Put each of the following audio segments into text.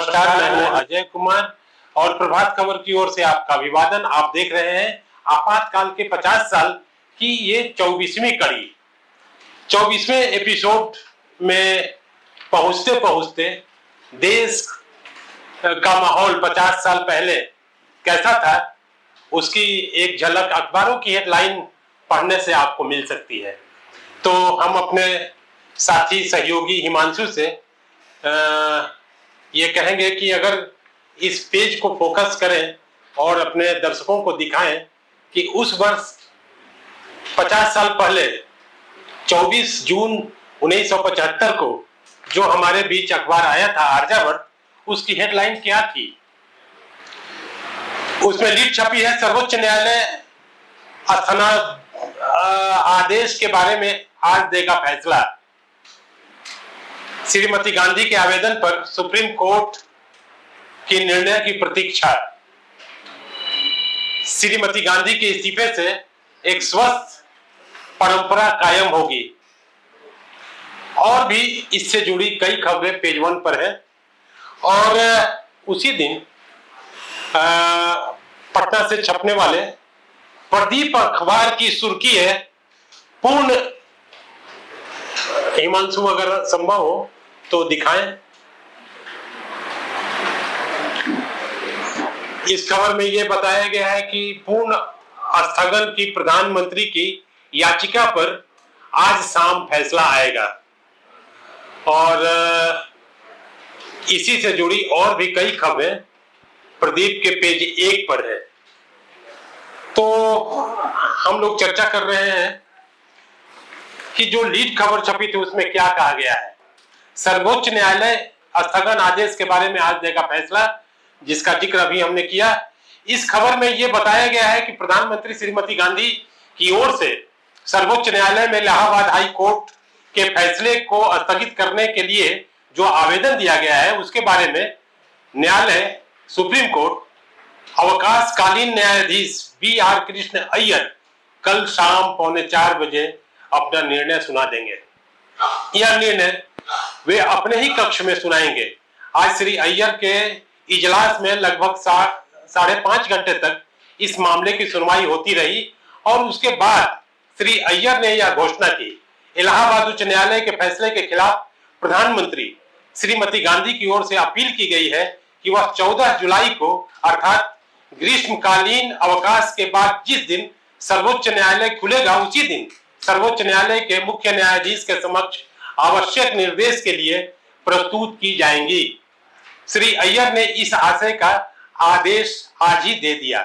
नमस्कार, मैं हूं अजय कुमार और प्रभात खबर की ओर से आपका अभिवादन। आप देख रहे हैं आपातकाल के 50 साल की ये 24वीं कड़ी। 24वें एपिसोड में पहुंचते पहुंचते देश का माहौल 50 साल पहले कैसा था उसकी एक झलक अखबारों की हेडलाइन पढ़ने से आपको मिल सकती है। तो हम अपने साथी सहयोगी हिमांशु से ये कहेंगे कि अगर इस पेज को फोकस करें और अपने दर्शकों को दिखाएं कि उस वर्ष 50 साल पहले 24 जून 1975 को जो हमारे बीच अखबार आया था आर्यावर्त, उसकी हेडलाइन क्या थी। उसमें लीड छपी है, सर्वोच्च न्यायालय अस्थाना आदेश के बारे में आज देगा फैसला। श्रीमती गांधी के आवेदन पर सुप्रीम कोर्ट के निर्णय की प्रतीक्षा। श्रीमती गांधी के इस्तीफे से एक स्वस्थ परंपरा कायम होगी। और भी इससे जुड़ी कई खबरें पेज 1 पर है। और उसी दिन पटना से छपने वाले प्रदीप अखबार की सुर्खी है, पूर्ण। हिमांशु अगर संभव हो तो दिखाएं। इस खबर में यह बताया गया है कि पूर्ण स्थगन की प्रधानमंत्री की याचिका पर आज शाम फैसला आएगा। और इसी से जुड़ी और भी कई खबरें प्रदीप के पेज 1 पर है। तो हम लोग चर्चा कर रहे हैं कि जो लीड खबर छपी थी उसमें क्या कहा गया है। सर्वोच्च न्यायालय स्थगन आदेश के बारे में आज देगा फैसला, जिसका जिक्र अभी हमने किया। इस खबर में यह बताया गया है कि प्रधानमंत्री श्रीमती गांधी की ओर से सर्वोच्च न्यायालय में इलाहाबाद हाई कोर्ट के फैसले को स्थगित करने के लिए जो आवेदन दिया गया है उसके बारे में न्यायालय सुप्रीम कोर्ट अवकाशकालीन न्यायाधीश बी.आर. कृष्ण अय्यर कल शाम 3:45 बजे अपना निर्णय सुना देंगे। यह निर्णय वे अपने ही कक्ष में सुनाएंगे। आज श्री अय्यर के इजलास में लगभग 5.5 घंटे तक इस मामले की सुनवाई होती रही और उसके बाद श्री अय्यर ने यह घोषणा की, इलाहाबाद उच्च न्यायालय के फैसले के खिलाफ प्रधानमंत्री श्रीमती गांधी की ओर से अपील की गई है कि वह 14 जुलाई को अर्थात ग्रीष्मकालीन अवकाश के बाद जिस दिन सर्वोच्च न्यायालय खुलेगा उसी दिन सर्वोच्च न्यायालय के मुख्य न्यायाधीश के समक्ष आवश्यक निर्देश के लिए प्रस्तुत की जाएंगी। श्री अय्यर ने इस आशय का आदेश आज ही दे दिया।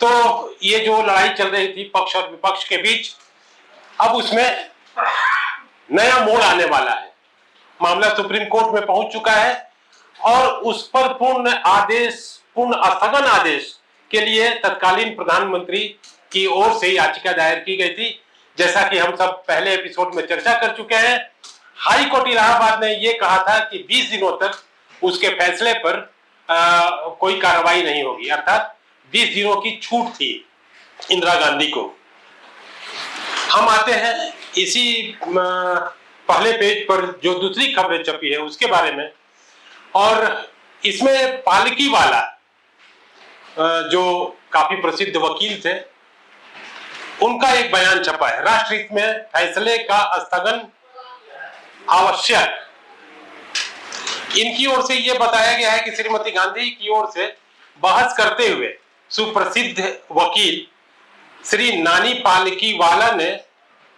तो ये जो लड़ाई चल रही थी पक्ष और विपक्ष के बीच, अब उसमें नया मोड़ आने वाला है। मामला सुप्रीम कोर्ट में पहुंच चुका है और उस पर पूर्ण स्थगन आदेश के लिए तत्कालीन प्रधानमंत्री की ओर से याचिका दायर की गई थी। जैसा कि हम सब पहले एपिसोड में चर्चा कर चुके हैं, हाई कोर्ट इलाहाबाद ने यह कहा था कि 20 दिनों तक उसके फैसले पर कोई कार्रवाई नहीं होगी, अर्थात 20 दिनों की छूट थी इंदिरा गांधी को। हम आते हैं इसी पहले पेज पर जो दूसरी खबरें छपी है उसके बारे में। और इसमें पालकी वाला जो काफी प्रसिद्ध वकील थे उनका एक बयान छपा है, राष्ट्रहित में फैसले का स्थगन आवश्यक। इनकी ओर से यह बताया गया है कि श्रीमती गांधी की ओर से बहस करते हुए सुप्रसिद्ध वकील श्री नानी पालकीवाला ने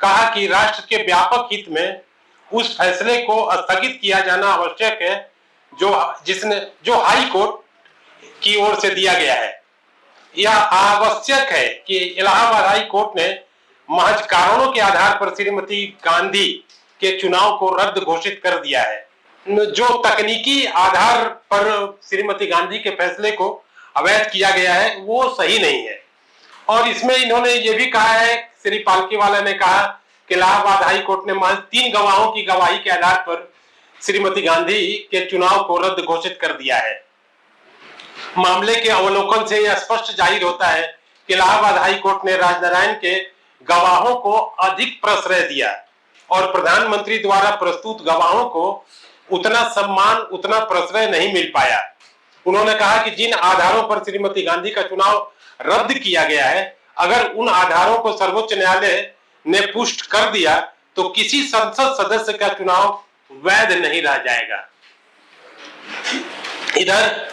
कहा कि राष्ट्र के व्यापक हित में उस फैसले को स्थगित किया जाना आवश्यक है जो हाई कोर्ट की ओर से दिया गया है। यह आवश्यक है कि इलाहाबाद हाई कोर्ट ने महज कारणों के आधार पर श्रीमती गांधी के चुनाव को रद्द घोषित कर दिया है। जो तकनीकी आधार पर श्रीमती गांधी के फैसले को अवैध किया गया है वो सही नहीं है। और इसमें इन्होंने ये भी कहा है, श्री पालकीवाला ने कहा कि इलाहाबाद हाई कोर्ट ने महज 3 गवाहों की गवाही के आधार पर श्रीमती गांधी के चुनाव को रद्द घोषित कर दिया है। मामले के अवलोकन से यह स्पष्ट जाहिर होता है कि इलाहाबाद हाई कोर्ट ने राजनारायण के गवाहों को अधिक प्रश्रय दिया और प्रधानमंत्री द्वारा प्रस्तुत गवाहों को उतना सम्मान, उतना प्रश्रय नहीं मिल पाया। उन्होंने कहा कि जिन आधारों पर श्रीमती गांधी का चुनाव रद्द किया गया है, अगर उन आधारों को सर्वोच्च न्यायालय ने पुष्ट कर दिया तो किसी संसद सदस्य का चुनाव वैध नहीं रह जाएगा। इधर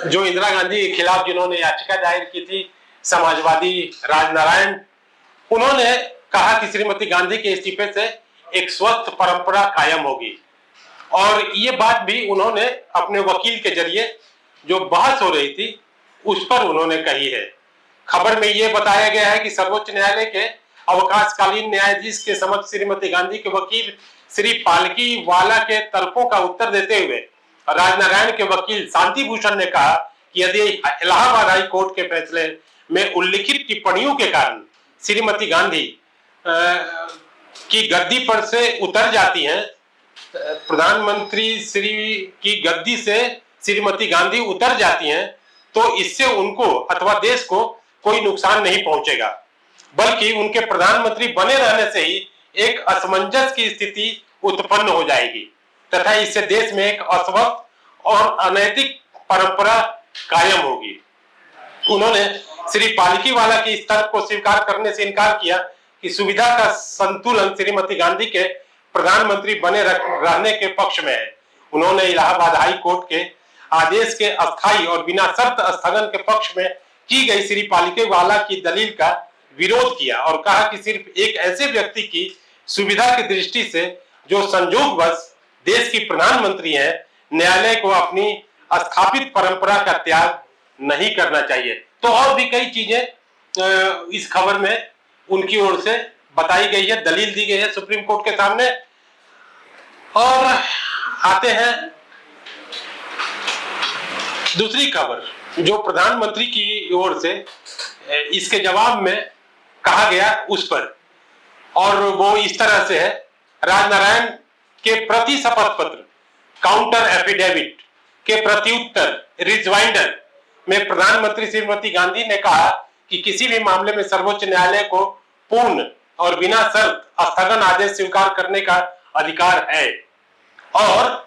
जो इंदिरा गांधी के खिलाफ जिन्होंने याचिका दायर की थी, समाजवादी राजनारायण, उन्होंने कहा कि श्रीमती गांधी के इस्तीफे से एक स्वस्थ परंपरा कायम होगी। और ये बात भी उन्होंने अपने वकील के जरिए जो बहस हो रही थी उस पर उन्होंने कही है। खबर में यह बताया गया है कि सर्वोच्च न्यायालय के अवकाशकालीन न्यायाधीश के समक्ष श्रीमती गांधी के वकील श्री पालकी वाला के तर्कों का उत्तर देते हुए राजनारायण के वकील शांति भूषण ने कहा कि यदि इलाहाबाद हाई कोर्ट के फैसले में उल्लिखित टिप्पणियों के कारण श्रीमती गांधी की गद्दी पर से उतर जाती हैं, प्रधानमंत्री श्री की गद्दी से श्रीमती गांधी उतर जाती हैं, तो इससे उनको अथवा देश को कोई नुकसान नहीं पहुंचेगा, बल्कि उनके प्रधानमंत्री बने रहने से ही एक असमंजस की स्थिति उत्पन्न हो जाएगी तथा इससे देश में एक अस्वस्थ और अनैतिक परंपरा कायम होगी। उन्होंने श्री पालकी वाला की इस तर्क को स्वीकार करने से इनकार किया कि सुविधा का संतुलन श्रीमती गांधी के प्रधानमंत्री बने रहने के पक्ष में है। उन्होंने इलाहाबाद हाई कोर्ट के आदेश के अस्थायी और बिना शर्त स्थगन के पक्ष में की गई श्री पालकी वाला की दलील का विरोध किया और कहा कि सिर्फ एक ऐसे व्यक्ति की सुविधा की दृष्टि से जो संयोगवश देश की प्रधानमंत्री है, न्यायालय को अपनी स्थापित परंपरा का त्याग नहीं करना चाहिए। तो और भी कई चीजें इस खबर में उनकी ओर से बताई गई है, दलील दी गई है सुप्रीम कोर्ट के सामने। और आते हैं दूसरी खबर जो प्रधानमंत्री की ओर से इसके जवाब में कहा गया उस पर, और वो इस तरह से है। राजनारायण के प्रति शपथ पत्र काउंटर एफिडेविट के प्रत्युत्तर रिजवाइंडर में प्रधानमंत्री श्रीमती गांधी ने कहा कि किसी भी मामले में सर्वोच्च न्यायालय को पूर्ण और बिना शर्त स्थगन आदेश स्वीकार करने का अधिकार है, और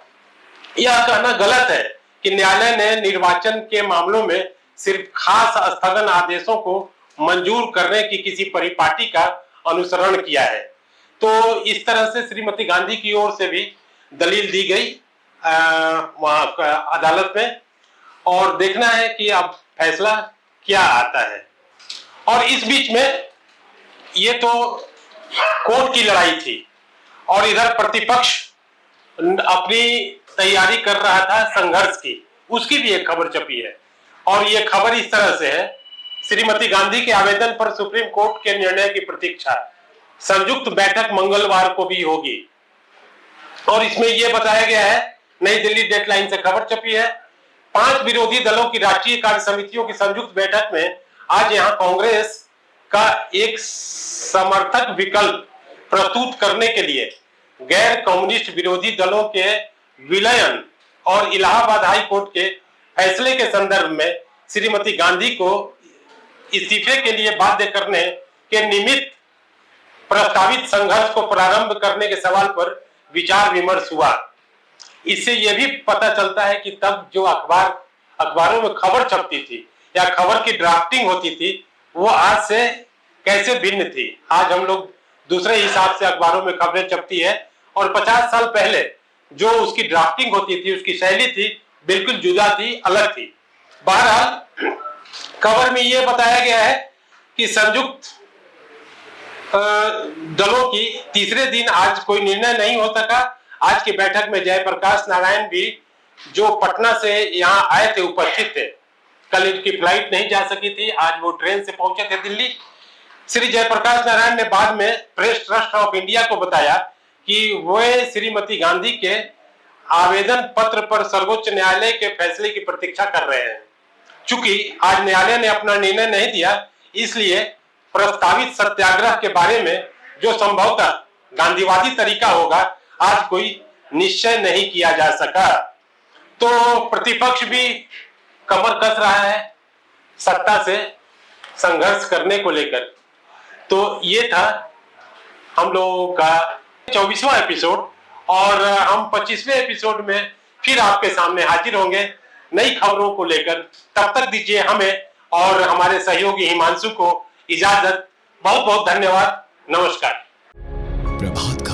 यह कहना गलत है कि न्यायालय ने निर्वाचन के मामलों में सिर्फ खास स्थगन आदेशों को मंजूर करने की किसी परिपाटी का अनुसरण किया है। तो इस तरह से श्रीमती गांधी की ओर से भी दलील दी गई वहां अदालत में, और देखना है कि अब फैसला क्या आता है। और इस बीच में ये तो कोर्ट की लड़ाई थी और इधर प्रतिपक्ष अपनी तैयारी कर रहा था संघर्ष की, उसकी भी एक खबर छपी है। और ये खबर इस तरह से है, श्रीमती गांधी के आवेदन पर सुप्रीम कोर्ट के निर्णय की प्रतीक्षा, संयुक्त बैठक मंगलवार को भी होगी। और इसमें यह बताया गया है, नई दिल्ली डेडलाइन से खबर छपी है, 5 विरोधी दलों की राष्ट्रीय कार्य समितियों की संयुक्त बैठक में आज यहां कांग्रेस का एक समर्थक विकल्प प्रस्तुत करने के लिए गैर कम्युनिस्ट विरोधी दलों के विलयन और इलाहाबाद हाई कोर्ट के फैसले के संदर्भ में श्रीमती गांधी को इस्तीफे के लिए बाध्य करने के निमित्त प्रस्तावित संघर्ष को प्रारंभ करने के सवाल पर विचार विमर्श हुआ। इससे यह भी पता चलता है कि तब जो अखबारों में खबर छपती थी या खबर की ड्राफ्टिंग होती थी वो आज से कैसे भिन्न थी। आज हम लोग दूसरे हिसाब से अखबारों में खबरें छपती है, और 50 साल पहले जो उसकी ड्राफ्टिंग होती थी, उसकी शैली थी, बिल्कुल जुदा थी, अलग थी। बहरहाल खबर में यह बताया गया है कि संयुक्त दलों की तीसरे दिन आज कोई निर्णय नहीं हो सका। आज की बैठक में जयप्रकाश नारायण भी, जो पटना से यहाँ आए थे, उपस्थित थे। कल इनकी फ्लाइट नहीं जा सकी थी, आज वो ट्रेन से पहुंचे थे दिल्ली। श्री जयप्रकाश नारायण ने बाद में प्रेस ट्रस्ट ऑफ इंडिया को बताया कि वे श्रीमती गांधी के आवेदन पत्र पर सर्वोच्च न्यायालय के फैसले की प्रतीक्षा कर रहे हैं। चूंकि आज न्यायालय ने अपना निर्णय नहीं दिया, इसलिए प्रस्तावित सत्याग्रह के बारे में जो संभवतः गांधीवादी तरीका होगा, आज कोई निश्चय नहीं किया जा सका। तो प्रतिपक्ष भी कमर कस रहा है सत्ता से संघर्ष करने को लेकर। तो ये था हम लोगों का 24वां एपिसोड, और हम 25वें एपिसोड में फिर आपके सामने हाजिर होंगे नई खबरों को लेकर। तब तक दीजिए हमें और हमारे सहयोगी हिमांशु को इजाजत। बहुत बहुत धन्यवाद। नमस्कार। प्रभात